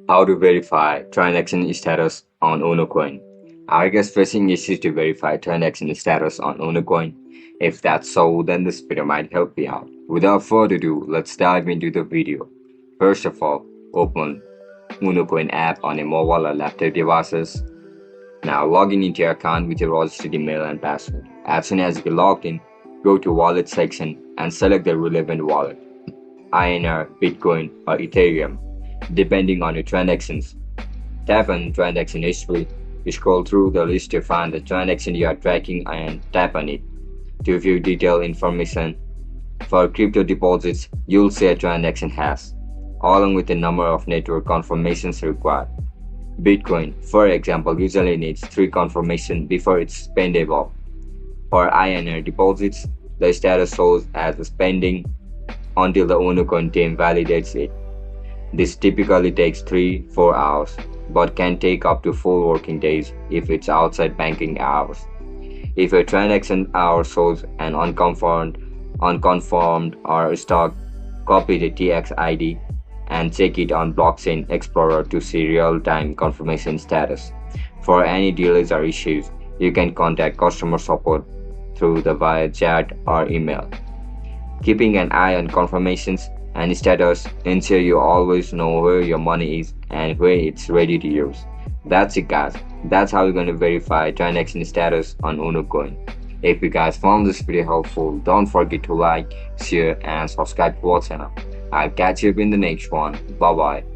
How to verify transaction status on Unocoin. Are you guys facing issues to verify transaction status on Unocoin? If that's so, then this video might help you out. Without further ado, let's dive into the video. First of all, open Unocoin app on a mobile or laptop devices. Now log in into your account with your registered email and password. As soon as you get logged in, go to wallet section and select the relevant wallet. INR, Bitcoin, or Ethereum, depending on your transactions. Tap on transaction history. Scroll through the list to find the transaction you are tracking and tap on it. To view detailed information for crypto deposits, you'll see a transaction hash, along with the number of network confirmations required. Bitcoin, for example, usually needs 3 confirmations before it's spendable. For INR deposits, the status shows as spending until the Unocoin team validates it. This typically takes 3-4 hours, but can take up to 4 working days if it's outside banking hours. If a transaction hour shows an unconfirmed or stuck, copy the TX ID and check it on Blockchain Explorer to see real-time confirmation status. For any delays or issues, you can contact customer support through the via chat or email. Keeping an eye on confirmations and status ensure you always know where your money is and where it's ready to use. That's it guys. That's how you're going to verify transaction status on Unocoin. If you guys found this video helpful, don't forget to like, share and subscribe to our channel. I'll catch you up in the next one. Bye bye.